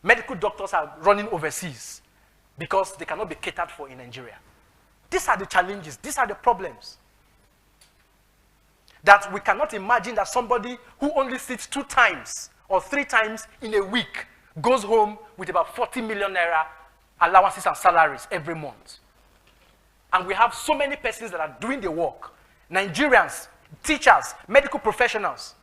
Medical doctors are running overseas because they cannot be catered for in Nigeria. These are the challenges. These are the problems. That we cannot imagine that somebody who only sits 2 times or 3 times in a week goes home with about 40 million naira allowances and salaries every month. And we have so many persons that are doing the work. Nigerians, teachers, medical professionals,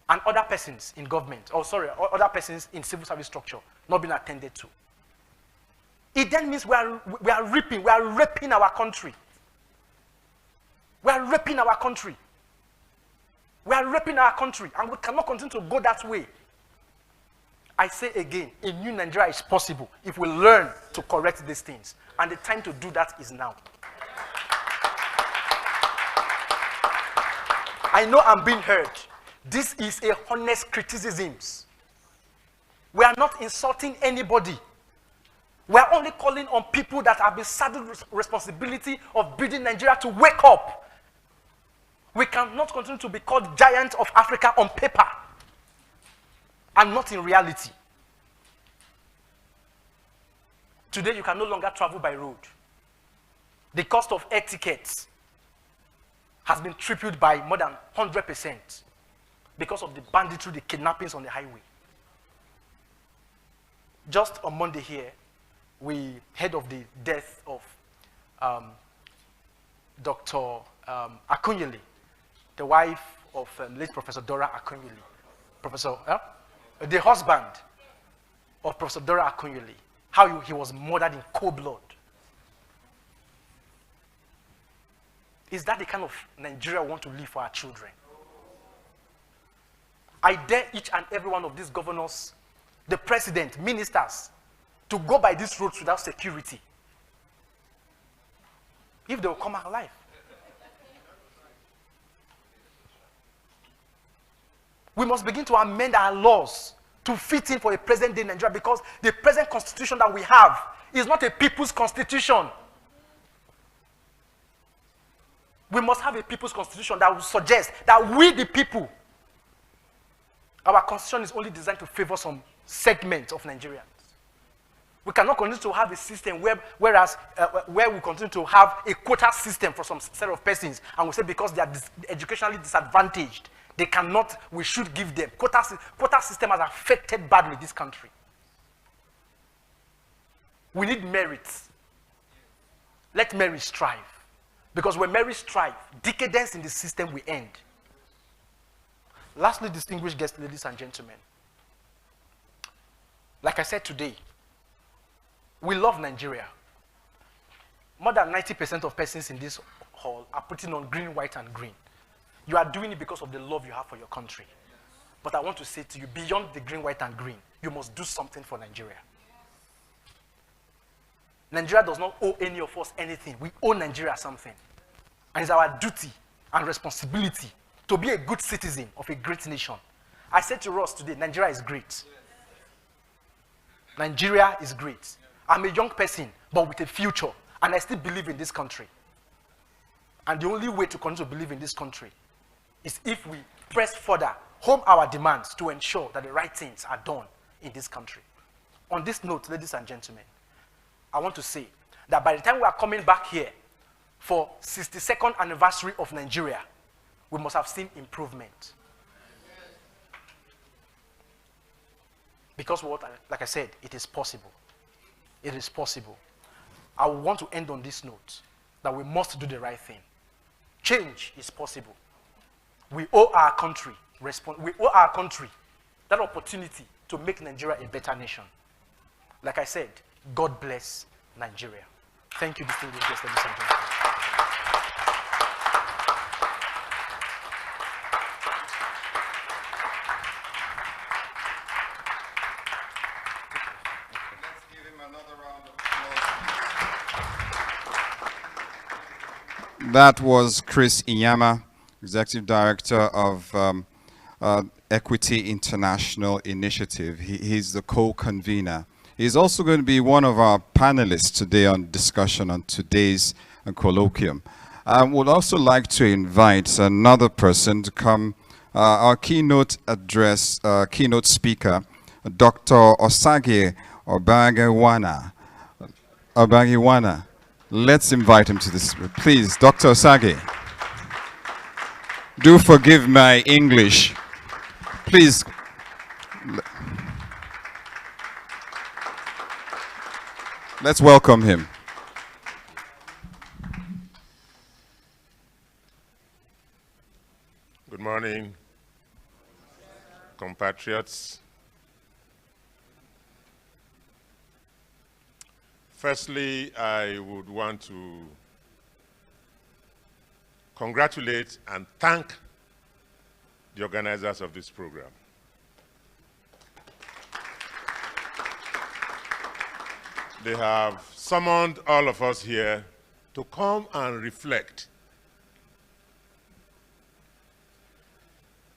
and other persons in government, other persons in civil service structure not being attended to. It then means we are raping our country. We are raping our country. We are raping our country, and we cannot continue to go that way. I say again, a new Nigeria is possible if we learn to correct these things. And the time to do that is now. I know I'm being heard. This is a honest criticism. We are not insulting anybody. We are only calling on people that have been saddled with responsibility of building Nigeria to wake up. We cannot continue to be called giants of Africa on paper and not in reality. Today, you can no longer travel by road. The cost of air tickets has been tripled by more than 100% because of the banditry, the kidnappings on the highway. Just on Monday here, we heard of the death of Dr. Akunyili, the wife of late Professor Dora Akunyili. The husband of Professor Dora Akunyili, how he was murdered in cold blood. Is that the kind of Nigeria we want to live for our children? I dare each and every one of these governors, the president, ministers, to go by these roads without security. If they will come out alive. We must begin to amend our laws to fit in for a present day Nigeria, because the present constitution that we have is not a people's constitution. We must have a people's constitution that will suggest that we, the people, our constitution is only designed to favor some segment of Nigerians. We cannot continue to have a system where we continue to have a quota system for some set of persons, and we say because they are educationally disadvantaged, they cannot, we should give them. Quota system has affected badly this country. We need merits. Let merit strive. Because when merit strive, decadence in the system will end. Lastly, distinguished guests, ladies and gentlemen, like I said today, we love Nigeria. More than 90% of persons in this hall are putting on green, white, and green. You are doing it because of the love you have for your country. But I want to say to you, beyond the green, white, and green, you must do something for Nigeria. Nigeria does not owe any of us anything. We owe Nigeria something. And it's our duty and responsibility to be a good citizen of a great nation. I said to Ross today, Nigeria is great. Nigeria is great. I'm a young person, but with a future. And I still believe in this country. And the only way to continue to believe in this country is if we press further, home our demands to ensure that the right things are done in this country. On this note, ladies and gentlemen, I want to say that by the time we are coming back here for 62nd anniversary of Nigeria, we must have seen improvement. Because like I said, it is possible. It is possible. I want to end on this note, that we must do the right thing. Change is possible. We owe our country that opportunity to make Nigeria a better nation. Like I said, God bless Nigeria. Thank you, distinguished guests, ladies and gentlemen. Let's give him another round of applause. That was Chris Inyama, Executive Director of Equity International Initiative. He's the co-convener. He's also going to be one of our panelists today on discussion on today's colloquium. I would also like to invite another person to come, our keynote speaker Dr. Osage Obagiwana. Obagiwana. Let's invite him to this. Please, Dr. Osage. Do forgive my English. Please. Let's welcome him. Good morning, compatriots. Firstly, I would want to congratulate and thank the organizers of this program. They have summoned all of us here to come and reflect.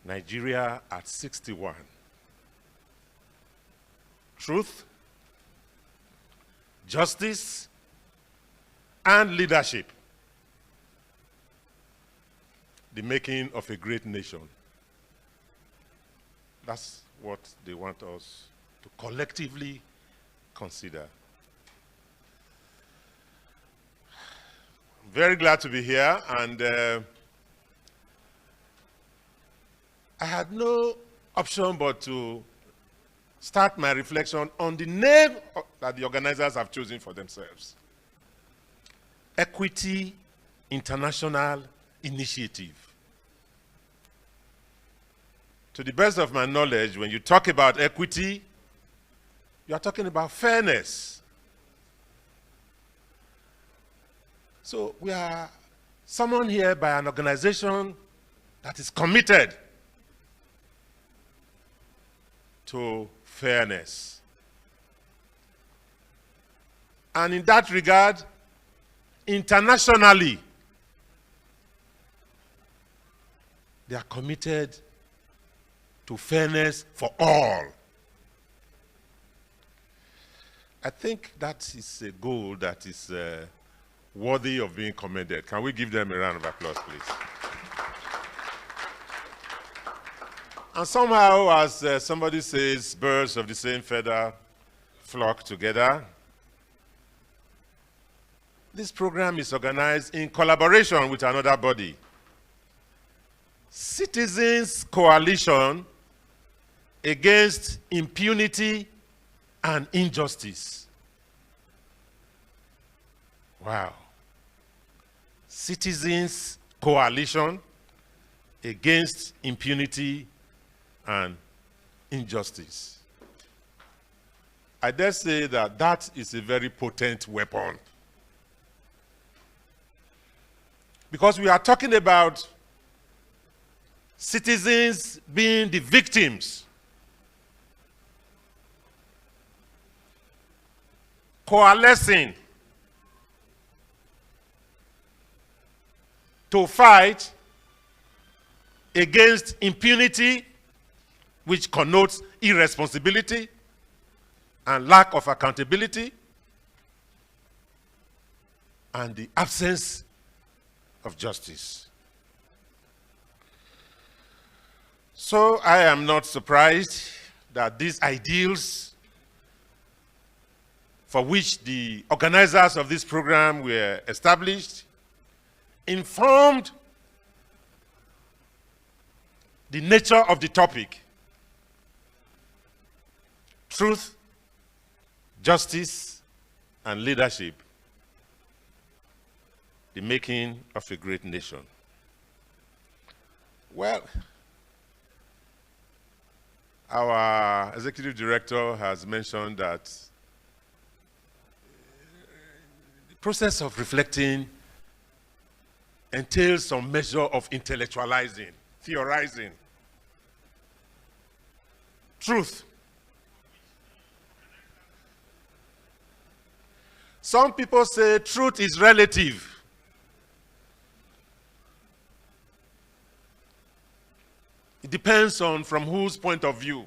Nigeria at 61. Truth, justice, and leadership. The making of a great nation. That's what they want us to collectively consider. Very glad to be here, and I had no option but to start my reflection on the name that the organizers have chosen for themselves. Equity International Initiative. To the best of my knowledge, when you talk about equity, you are talking about fairness. So we are summoned here by an organization that is committed to fairness. And in that regard, internationally, they are committed to fairness for all. I think that is a goal that is worthy of being commended. Can we give them a round of applause, please? And somehow, as somebody says, birds of the same feather flock together. This program is organized in collaboration with another body. Citizens Coalition Against Impunity and Injustice. Wow. Citizens Coalition Against Impunity and Injustice. I dare say that that is a very potent weapon. Because we are talking about citizens being the victims, coalescing to fight against impunity, which connotes irresponsibility and lack of accountability, and the absence of justice. So I am not surprised that these ideals for which the organizers of this program were established informed the nature of the topic: truth, justice, and leadership, the making of a great nation. Well, our executive director has mentioned that the process of reflecting entails some measure of intellectualizing, theorizing. Truth. Some people say truth is relative. It depends on from whose point of view.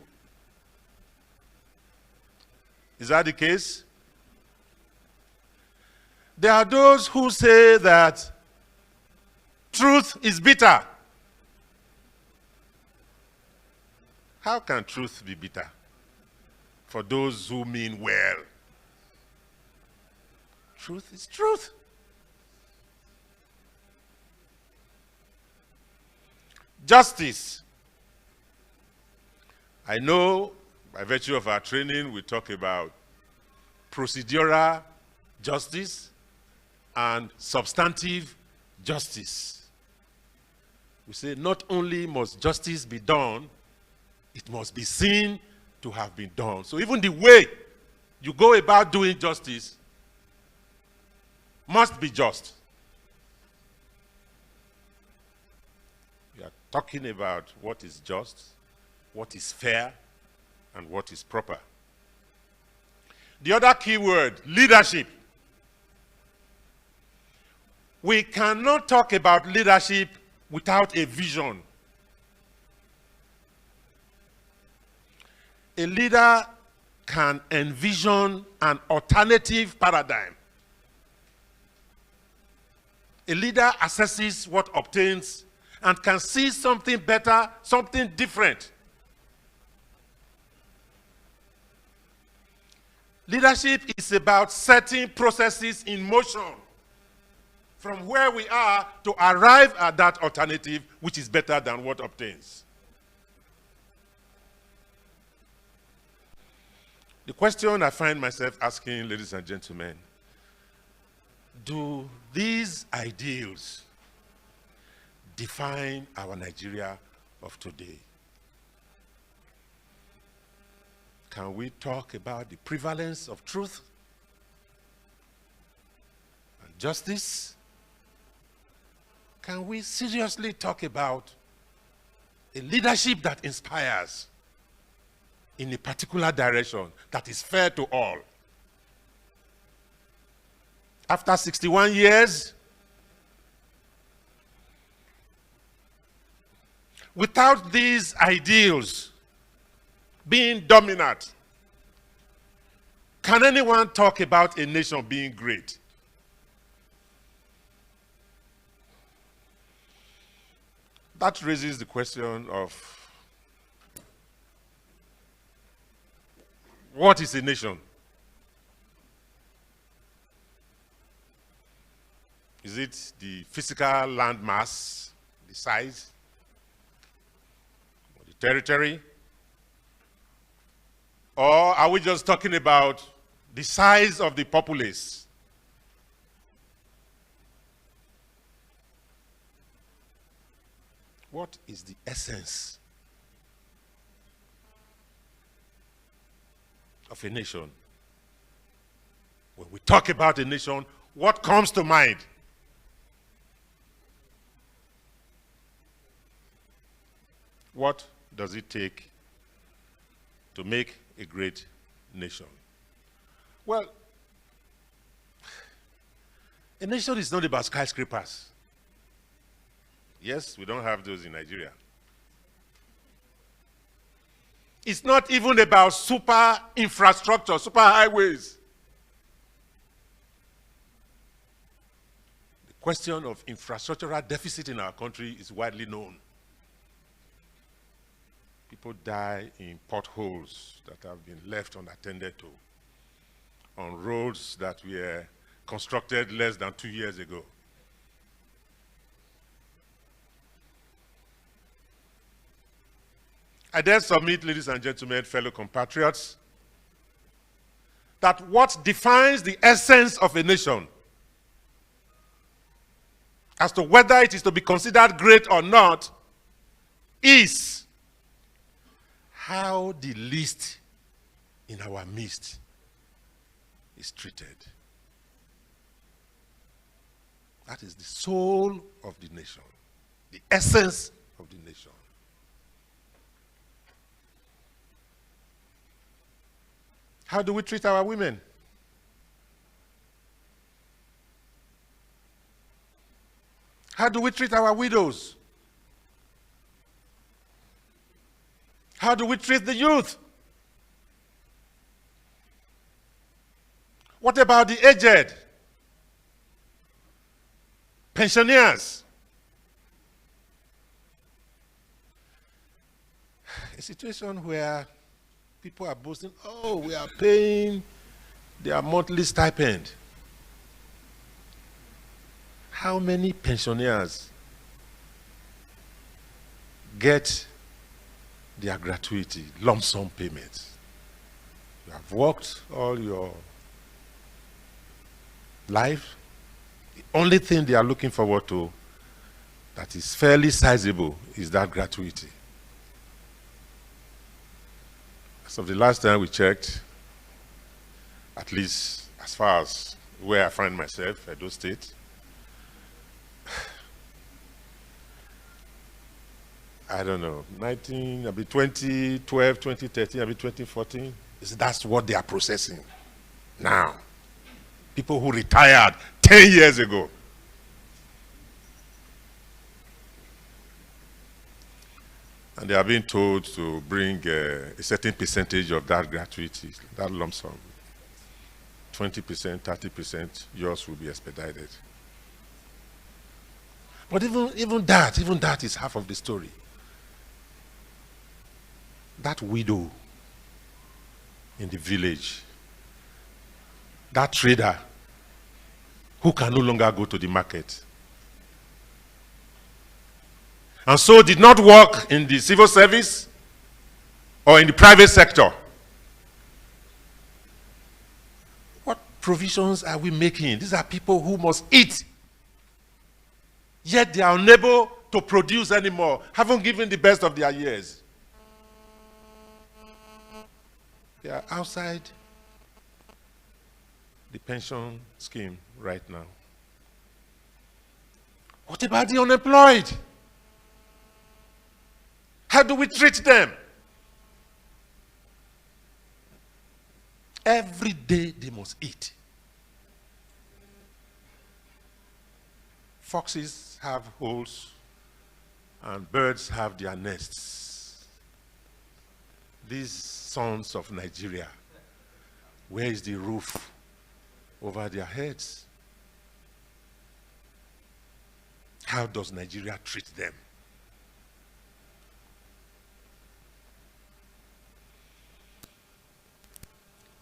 Is that the case? There are those who say that truth is bitter. How can truth be bitter? for those who mean well. Truth is truth. Justice. I know by virtue of our training, we talk about procedural justice and substantive justice. We say not only must justice be done, it must be seen to have been done. So even the way you go about doing justice must be just. We are talking about what is just, what is fair, and what is proper. The other key word, leadership. We cannot talk about leadership without a vision. A leader can envision an alternative paradigm. A leader assesses what obtains and can see something better, something different. Leadership is about setting processes in motion from where we are to arrive at that alternative which is better than what obtains. The question I find myself asking, ladies and gentlemen, do these ideals define our Nigeria of today? Can we talk about the prevalence of truth and justice? Can we seriously talk about a leadership that inspires in a particular direction that is fair to all? After 61 years, without these ideals being dominant, can anyone talk about a nation being great? That raises the question of what is a nation? Is it the physical land mass, the size, or the territory? Or are we just talking about the size of the populace? What is the essence of a nation? When we talk about a nation, what comes to mind? What does it take to make a great nation? Well, a nation is not about skyscrapers. Yes, we don't have those in Nigeria. It's not even about super infrastructure, super highways. The question of infrastructural deficit in our country is widely known. People die in potholes that have been left unattended to, on roads that were constructed less than 2 years ago. I dare submit, ladies and gentlemen, fellow compatriots, that what defines the essence of a nation as to whether it is to be considered great or not is how the least in our midst is treated. That is the soul of the nation, the essence of the nation. How do we treat our women? How do we treat our widows? How do we treat the youth? What about the aged? Pensioners? A situation where People are boasting, oh, we are paying their monthly stipend. How many pensioners get their gratuity, lump sum payments? You have worked all your life. The only thing they are looking forward to that is fairly sizable is that gratuity. As of the last time we checked, at least as far as where I find myself, Edo State, I don't know, 2012, 2013, 2014, that's what they are processing now. People who retired 10 years ago. And they are being told to bring a certain percentage of that gratuity, that lump sum. 20%, 30%, yours will be expedited. But even that is half of the story. That widow in the village, that trader who can no longer go to the market, and so did not work in the civil service or in the private sector. What provisions are we making? These are people who must eat, yet they are unable to produce anymore, haven't given the best of their years. They are outside the pension scheme right now. What about the unemployed? How do we treat them? Every day they must eat. Foxes have holes and birds have their nests. These sons of Nigeria, where is the roof over their heads? How does Nigeria treat them?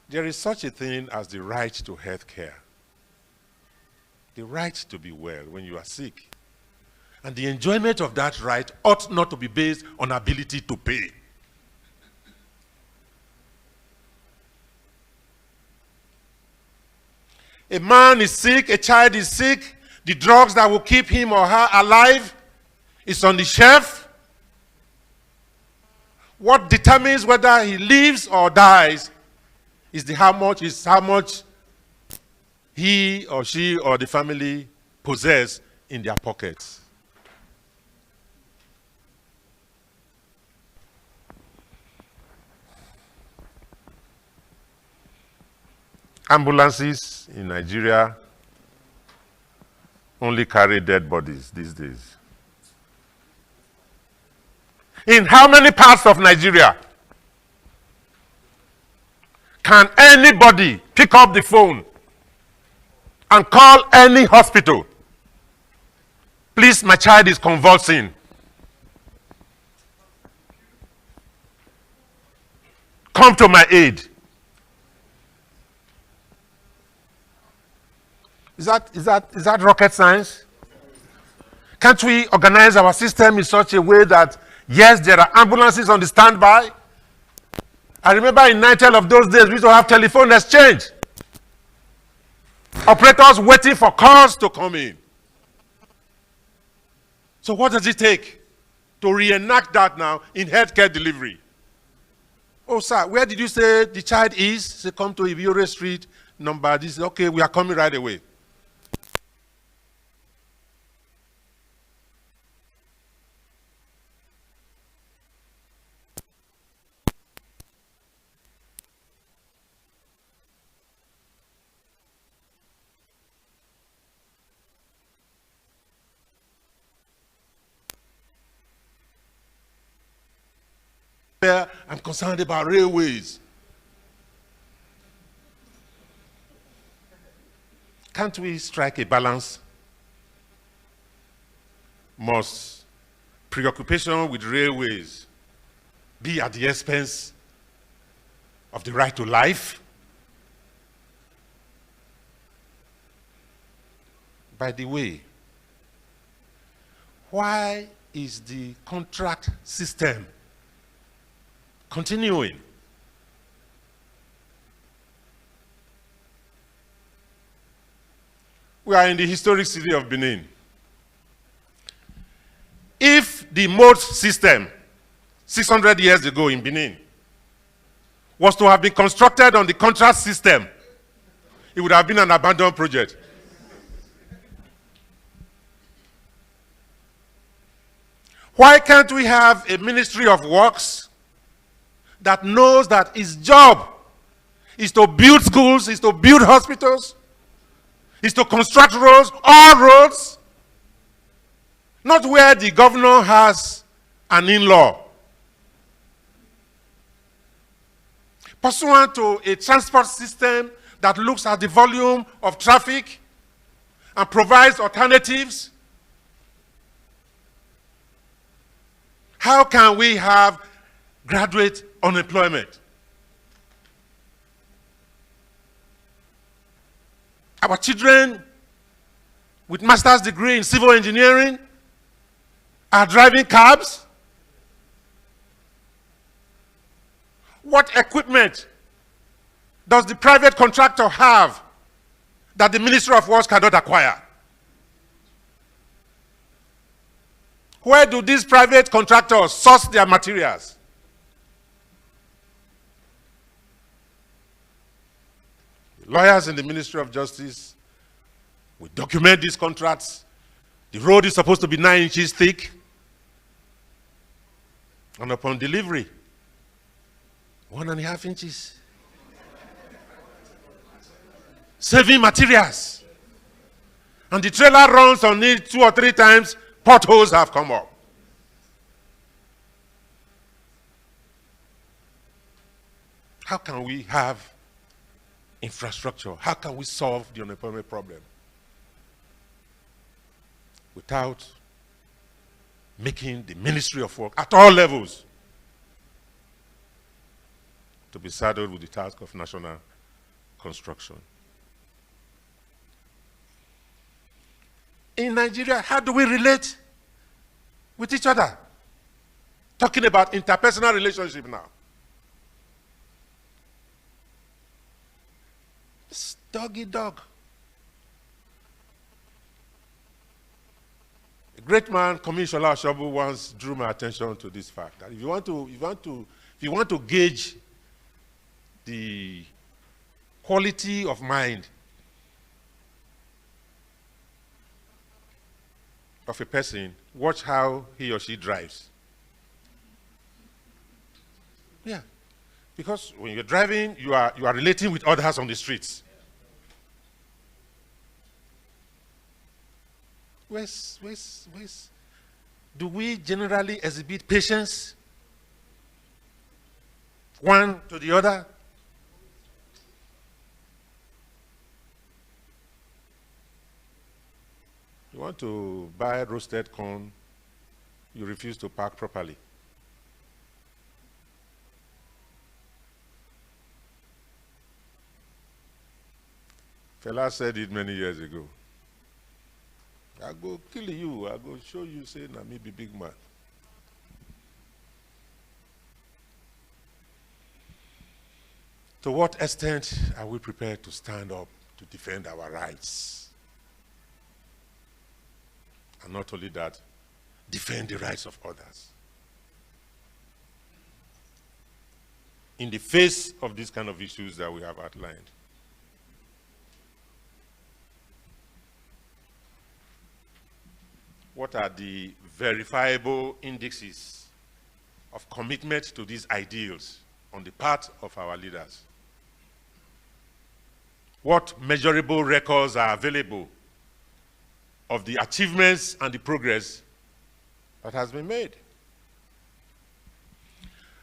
There is such a thing as the right to health care. The right to be well when you are sick. And the enjoyment of that right ought not to be based on ability to pay. A man is sick, a child is sick, the drugs that will keep him or her alive is on the shelf. What determines whether he lives or dies is how much he or she or the family possess in their pockets. Ambulances in Nigeria only carry dead bodies these days. In how many parts of Nigeria can anybody pick up the phone and call any hospital? Please, my child is convulsing. Come to my aid. Is that rocket science? Can't we organize our system in such a way that, yes, there are ambulances on the standby? I remember in Nitel of those days, we used to have telephone exchange. Operators waiting for calls to come in. So what does it take to reenact that now in healthcare delivery? Oh, sir, where did you say the child is? Say, come to Ibiore Street, number this. Okay, we are coming right away. I'm concerned about railways. Can't we strike a balance? Must preoccupation with railways be at the expense of the right to life. By the way, why is the contract system continuing? We are in the historic city of Benin. If the mode system 600 years ago in Benin was to have been constructed on the contract system, it would have been an abandoned project. Why can't we have a Ministry of Works that knows that its job is to build schools, is to build hospitals, is to construct roads, all roads, not where the governor has an in-law. Pursuant to a transport system that looks at the volume of traffic and provides alternatives. How can we have graduate unemployment? Our children with master's degree in civil engineering are driving cabs. What equipment does the private contractor have that the Ministry of Works cannot acquire? Where do these private contractors source their materials? The lawyers in the Ministry of Justice will document these contracts. The road is supposed to be 9 inches thick. And upon delivery, 1.5 inches. Saving materials. And the trailer runs on it 2 or 3 times, potholes have come up. How can we have infrastructure? How can we solve the unemployment problem without making the Ministry of Work at all levels to be saddled with the task of national construction? In Nigeria, how do we relate with each other? Talking about interpersonal relationship now. It's doggy dog. A great man, Komishola Oshobu, once drew my attention to this fact that if you want to gauge the quality of mind of a person, watch how he or she drives. Yeah. Because when you're driving, you are relating with others on the streets. Do we generally exhibit patience one to the other? You want to buy roasted corn, you refuse to pack properly. Fela said it many years ago. I go kill you, I go show you, say, na me be big man. To what extent are we prepared to stand up to defend our rights? And not only that, defend the rights of others. In the face of these kind of issues that we have outlined. What are the verifiable indices of commitment to these ideals on the part of our leaders? What measurable records are available of the achievements and the progress that has been made?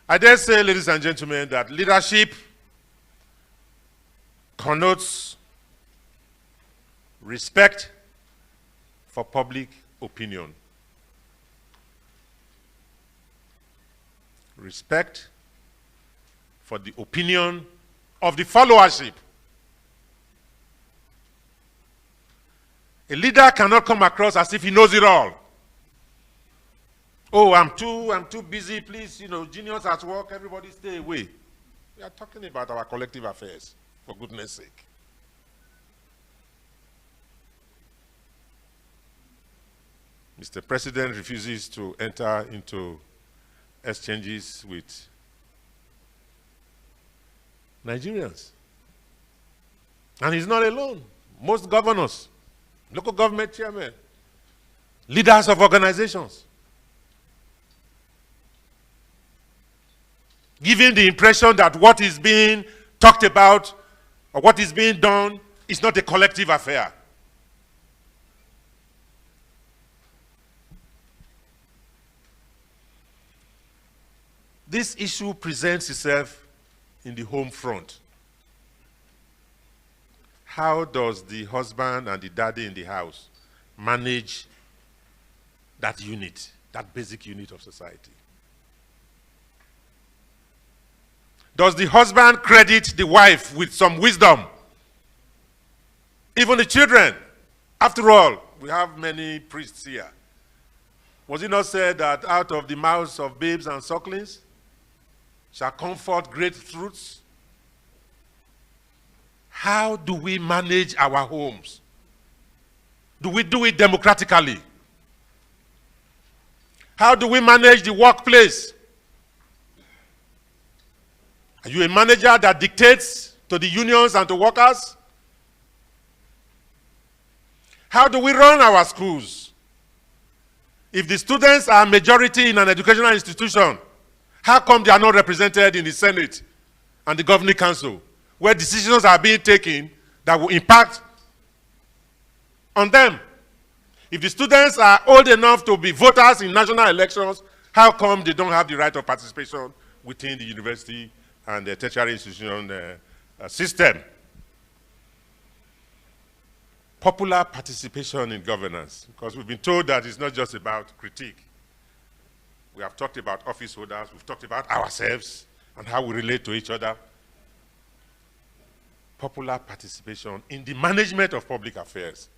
I dare say, ladies and gentlemen, that leadership connotes respect for public opinion. Respect for the opinion of the followership. A leader cannot come across as if he knows it all. Oh, I'm too busy, please, genius at work, everybody stay away. We are talking about our collective affairs, for goodness sake. Mr. President refuses to enter into exchanges with Nigerians. And he's not alone. Most governors, local government chairmen, leaders of organizations, giving the impression that what is being talked about or what is being done is not a collective affair. This issue presents itself in the home front. How does the husband and the daddy in the house manage that unit, that basic unit of society? Does the husband credit the wife with some wisdom? Even the children. After all, we have many priests here. Was it not said that out of the mouths of babes and sucklings shall come forth great fruits? How do we manage our homes? Do we do it democratically? How do we manage the workplace? Are you a manager that dictates to the unions and to workers? How do we run our schools? If the students are majority in an educational institution, how come they are not represented in the Senate and the Governing Council, where decisions are being taken that will impact on them? If the students are old enough to be voters in national elections, how come they don't have the right of participation within the university and the tertiary institution system? Popular participation in governance, because we've been told that it's not just about critique. We have talked about office holders, we've talked about ourselves and how we relate to each other. Popular participation in the management of public affairs.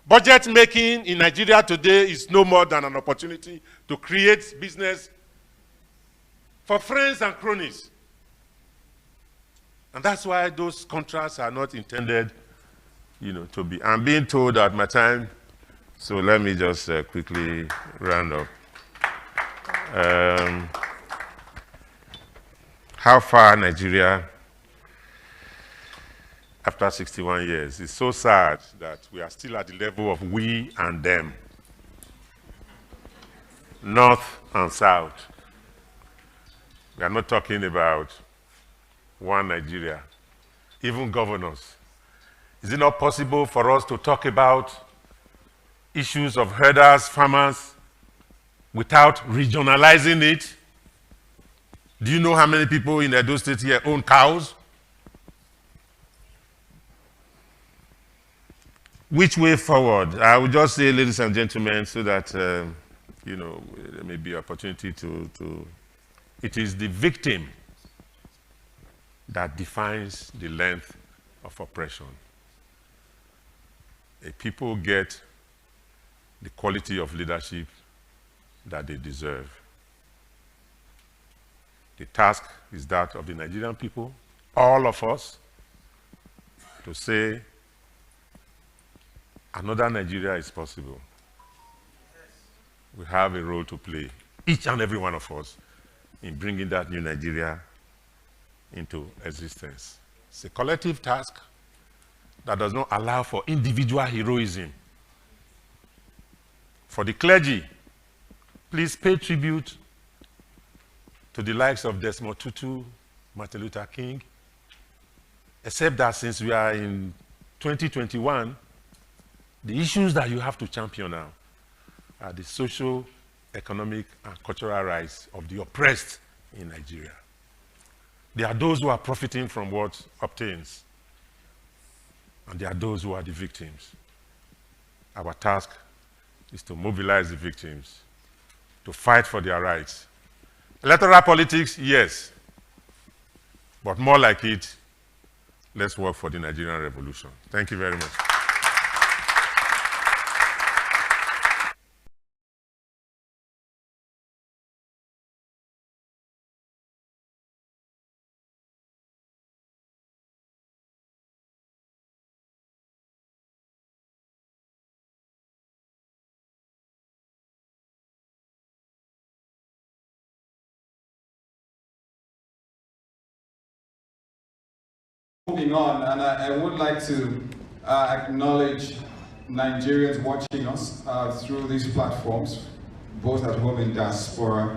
Budget making in Nigeria today is no more than an opportunity to create business for friends and cronies. And that's why those contracts are not intended, to be. I'm being told at my time, so let me just quickly round up. How far Nigeria, after 61 years, it's so sad that we are still at the level of we and them, north and south. We are not talking about one Nigeria, even governors. Is it not possible for us to talk about issues of herders, farmers, without regionalizing it? Do you know how many people in Edo State here own cows? Which way forward? I will just say, ladies and gentlemen, so that, there may be opportunity to. It is the victim that defines the length of oppression. A people get the quality of leadership that they deserve. The task is that of the Nigerian people, all of us, to say another Nigeria is possible. We have a role to play, each and every one of us, in bringing that new Nigeria into existence. It's a collective task that does not allow for individual heroism. For the clergy, please pay tribute to the likes of Desmond Tutu, Martin Luther King, except that since we are in 2021, the issues that you have to champion now are the social, economic, and cultural rights of the oppressed in Nigeria. There are those who are profiting from what obtains, and there are those who are the victims. Our task is to mobilize the victims, to fight for their rights. Electoral politics, yes. But more like it, let's work for the Nigerian revolution. Thank you very much. Moving on, and I would like to acknowledge Nigerians watching us through these platforms, both at home and diaspora.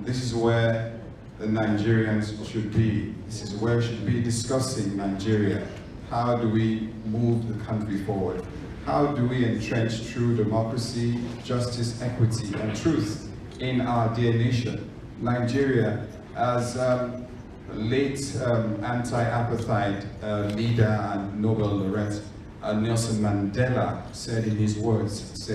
This is where the Nigerians should be. This is where we should be discussing Nigeria. How do we move the country forward? How do we entrench true democracy, justice, equity, and truth in our dear nation? Nigeria, as late anti-apartheid leader and Nobel laureate Nelson Mandela said in his words,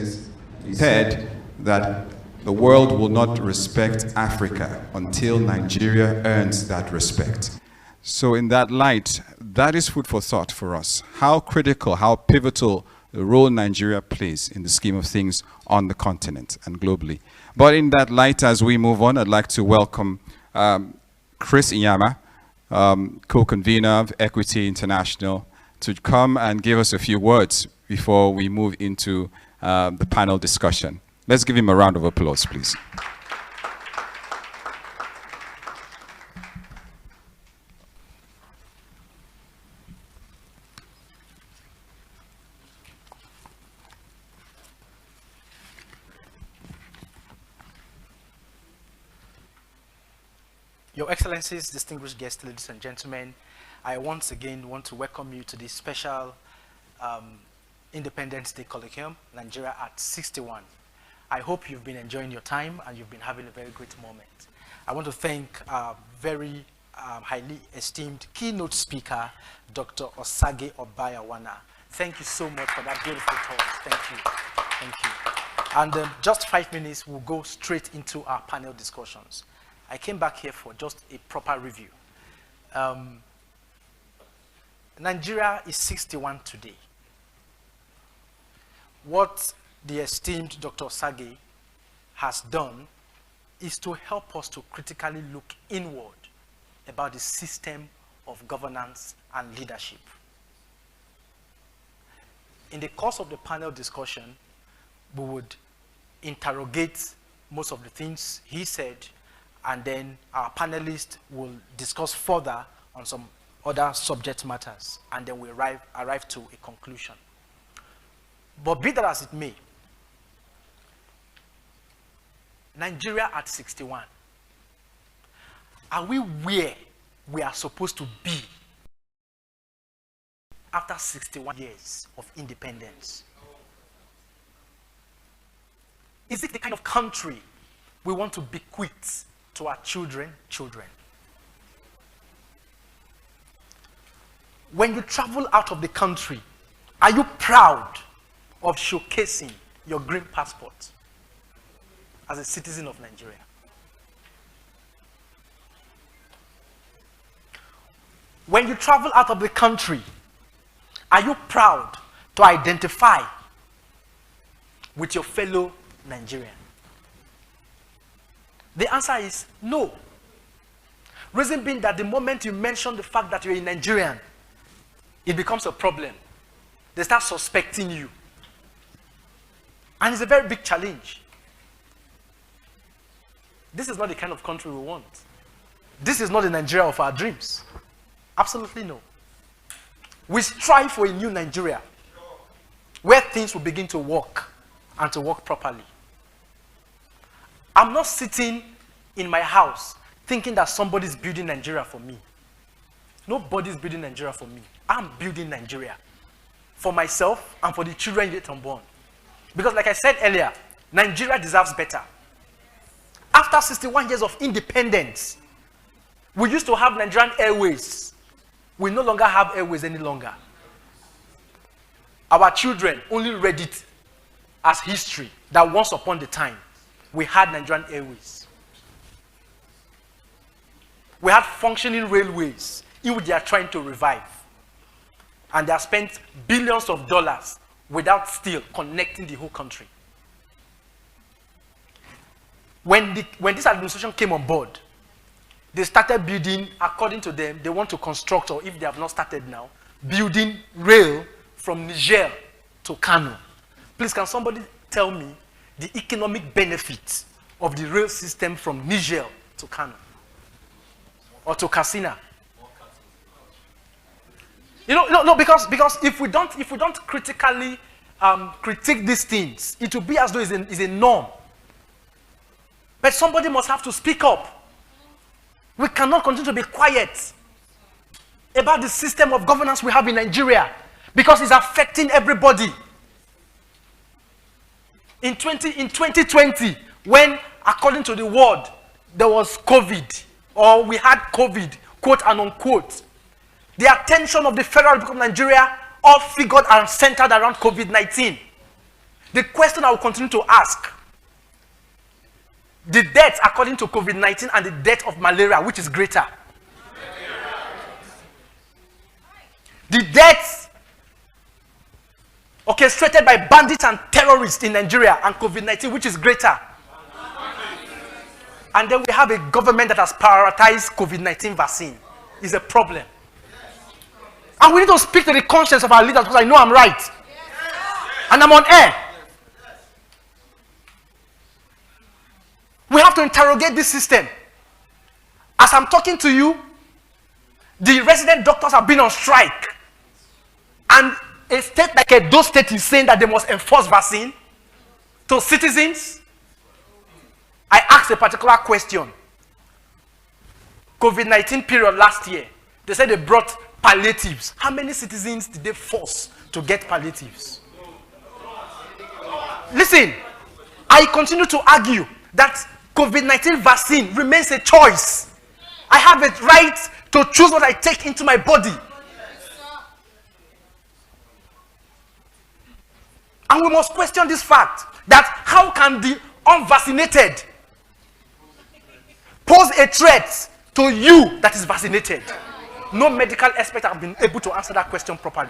he said that the world will not respect Africa until Nigeria earns that respect. So in that light, that is food for thought for us. How critical, how pivotal the role Nigeria plays in the scheme of things on the continent and globally. But in that light, as we move on, I'd like to welcome Chris Inyama, co-convener of Equity International, to come and give us a few words before we move into the panel discussion. Let's give him a round of applause, please. Your Excellencies, distinguished guests, ladies and gentlemen, I once again want to welcome you to this special Independence Day Colloquium, Nigeria at 61. I hope you've been enjoying your time and you've been having a very great moment. I want to thank our very highly esteemed keynote speaker, Dr. Osage Obayawana. Thank you so much for that beautiful talk. Thank you. Thank you. And just 5 minutes, we'll go straight into our panel discussions. I came back here for just a proper review. Nigeria is 61 today. What the esteemed Dr. Osage has done is to help us to critically look inward about the system of governance and leadership. In the course of the panel discussion, we would interrogate most of the things he said, and then our panelists will discuss further on some other subject matters, and then we arrive to a conclusion. But be that as it may, Nigeria at 61, are we where we are supposed to be after 61 years of independence? Is it the kind of country we want to bequeath to our children? When you travel out of the country, are you proud of showcasing your green passport as a citizen of Nigeria? When you travel out of the country, are you proud to identify with your fellow Nigerian? The answer is no. Reason being that the moment you mention the fact that you're a Nigerian, it becomes a problem. They start suspecting you. And it's a very big challenge. This is not the kind of country we want. This is not the Nigeria of our dreams. Absolutely no. We strive for a new Nigeria where things will begin to work and to work properly. I'm not sitting in my house thinking that somebody's building Nigeria for me. Nobody's building Nigeria for me. I'm building Nigeria for myself and for the children yet unborn. Because like I said earlier, Nigeria deserves better. After 61 years of independence, we used to have Nigerian Airways. We no longer have Airways any longer. Our children only read it as history that once upon a time, we had Nigerian Airways. We have functioning railways in which they are trying to revive. And they have spent billions of dollars without still connecting the whole country. When this administration came on board, they started building, according to them, they want to construct, or if they have not started now, building rail from Niger to Kano. Please, can somebody tell me the economic benefits of the rail system from Niger to Kano? Or to Katsina? No, because if we don't critically critique these things, it will be as though it's a norm. But somebody must have to speak up. We cannot continue to be quiet about the system of governance we have in Nigeria, because it's affecting everybody. In 2020, when, according to the world, there was COVID, or we had COVID, quote and unquote, the attention of the Federal Republic of Nigeria all figured and centered around COVID-19. The question I will continue to ask, the death according to COVID-19 and the death of malaria, which is greater? The deaths orchestrated by bandits and terrorists in Nigeria and COVID-19, which is greater? And then we have a government that has prioritized COVID-19 vaccine. It's a problem. And we need to speak to the conscience of our leaders, because I know I'm right. And I'm on air. We have to interrogate this system. As I'm talking to you, the resident doctors have been on strike. And a state like Edo State is saying that they must enforce vaccine to citizens. I asked a particular question. COVID-19 period last year, they said they brought palliatives. How many citizens did they force to get palliatives? Listen, I continue to argue that COVID-19 vaccine remains a choice. I have a right to choose what I take into my body. And we must question this fact, that how can the unvaccinated pose a threat to you that is vaccinated? No medical expert have been able to answer that question properly.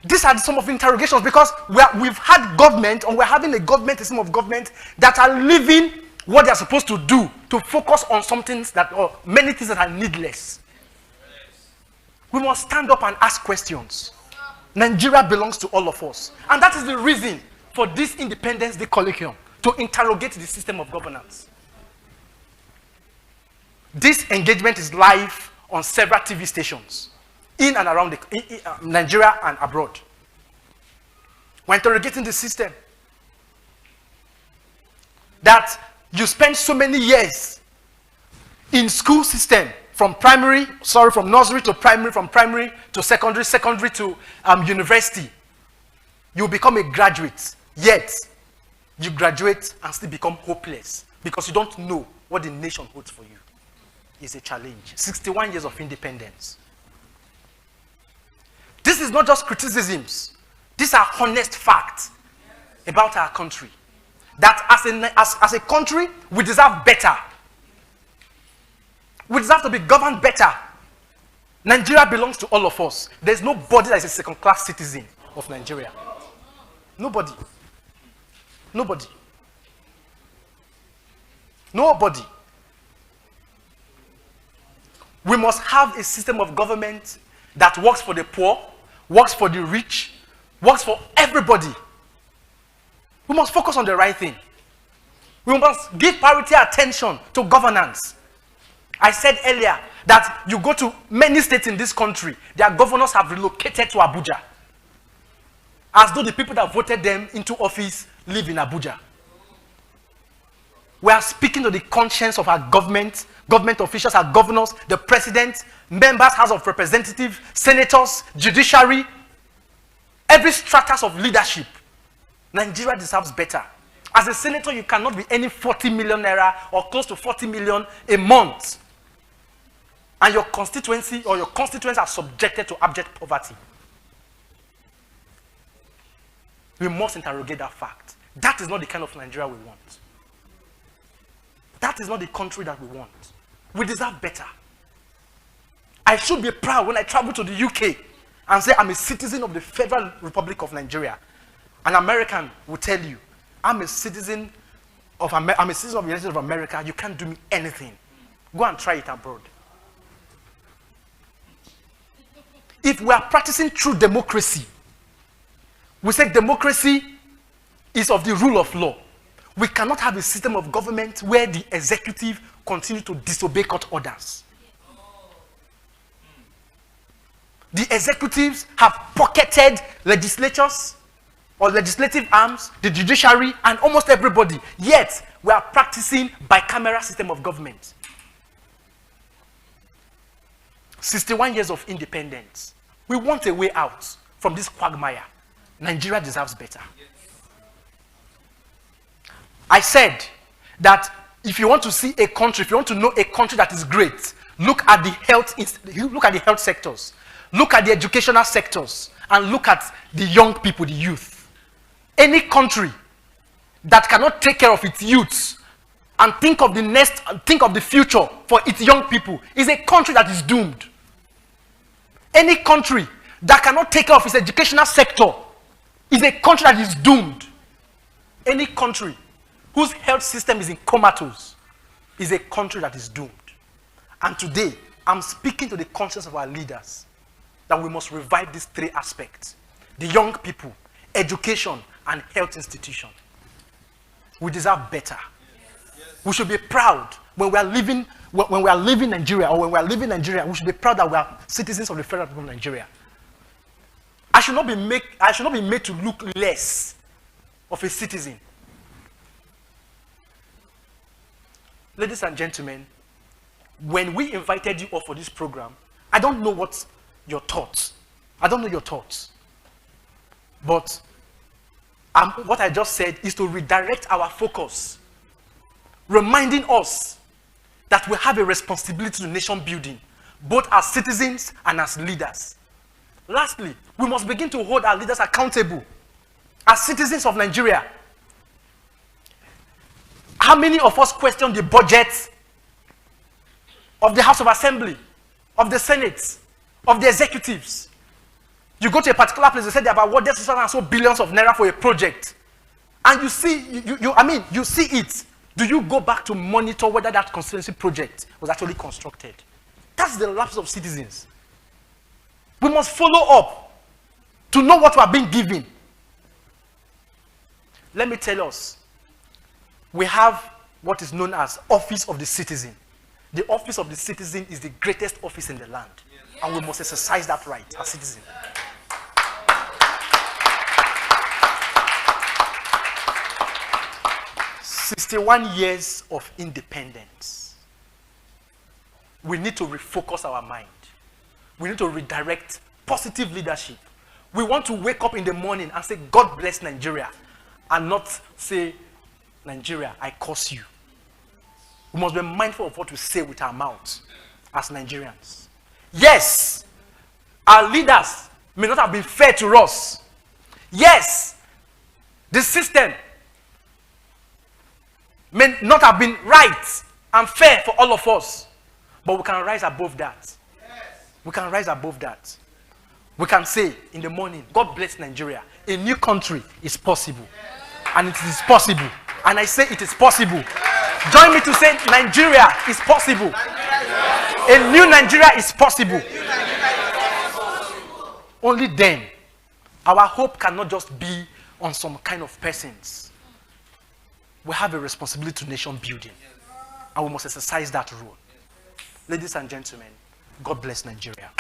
These are some of the interrogations, because we've had government, or we're having a system of government that are leaving what they're supposed to do to focus on some things that, or many things that are needless. We must stand up and ask questions. Nigeria belongs to all of us. And that is the reason for this Independence Day Colloquium, to interrogate the system of governance. This engagement is live on several TV stations in and around Nigeria and abroad. We're interrogating the system. That you spend so many years in school system, from nursery to primary, from primary to secondary, secondary to university. You become a graduate, yet you graduate and still become hopeless because you don't know what the nation holds for you. It's a challenge. 61 years of independence. This is not just criticisms. These are honest facts about our country. That as a country, we deserve better. We deserve to be governed better. Nigeria belongs to all of us. There's nobody that is a second-class citizen of Nigeria. Nobody. Nobody. Nobody. We must have a system of government that works for the poor, works for the rich, works for everybody. We must focus on the right thing. We must give priority attention to governance. I said earlier that you go to many states in this country, their governors have relocated to Abuja, as though the people that voted them into office live in Abuja. We are speaking to the conscience of our government officials, our governors, the president, members, House of Representatives, senators, judiciary, every stratus of leadership. Nigeria deserves better. As a senator, you cannot be earning 40 million naira or close to 40 million a month, and your constituency or your constituents are subjected to abject poverty. We must interrogate that fact. That is not the kind of Nigeria we want. That is not the country that we want. We deserve better. I should be proud when I travel to the UK and say I'm a citizen of the Federal Republic of Nigeria. An American will tell you, I'm a citizen of the United States of America. You can't do me anything. Go and try it abroad. If we are practicing true democracy, we say democracy is of the rule of law. We cannot have a system of government where the executive continues to disobey court orders. The executives have pocketed legislatures or legislative arms, the judiciary, and almost everybody. Yet, we are practicing bicameral system of government. 61 years of independence. We want a way out from this quagmire. Nigeria deserves better. I said that if you want to see a country, if you want to know a country that is great, look at the health sectors, look at the educational sectors, and look at the young people, the youth. Any country that cannot take care of its youths and think of the future for its young people is a country that is doomed. Any country that cannot take care of its educational sector is a country that is doomed. Any country whose health system is in comatose is a country that is doomed. And today, I'm speaking to the conscience of our leaders that we must revive these three aspects: the young people, education, and health institution. We deserve better. We should be proud when we are living Nigeria, or when we are living Nigeria, we should be proud that we are citizens of the Federal Republic of Nigeria. I should not be made to look less of a citizen. Ladies and gentlemen, when we invited you all for this program, I don't know what your thoughts. I don't know your thoughts. But what I just said is to redirect our focus, reminding us that we have a responsibility to nation building, both as citizens and as leaders. Lastly, we must begin to hold our leaders accountable as citizens of Nigeria. How many of us question the budget of the House of Assembly, of the Senate, of the executives? You go to a particular place, they say they have awarded so billions of naira for a project. And you see, you see it. Do you go back to monitor whether that constituency project was actually constructed? That's the lapse of citizens. We must follow up to know what we are being given. Let me tell us, we have what is known as Office of the Citizen. The Office of the Citizen is the greatest office in the land. Yes. And we must exercise that right as citizens. 61 years of independence. We need to refocus our mind. We need to redirect positive leadership. We want to wake up in the morning and say, God bless Nigeria, and not say, Nigeria, I curse you. We must be mindful of what we say with our mouths as Nigerians. Yes, our leaders may not have been fair to us. Yes, the system may not have been right and fair for all of us. But we can rise above that. Yes. We can rise above that. We can say in the morning, God bless Nigeria. A new country is possible. Yes. And it is possible. And I say it is possible. Yes. Join me to say Nigeria is possible. A new Nigeria is possible. Only then, our hope cannot just be on some kind of persons. We have a responsibility to nation building. And we must exercise that role. Ladies and gentlemen, God bless Nigeria.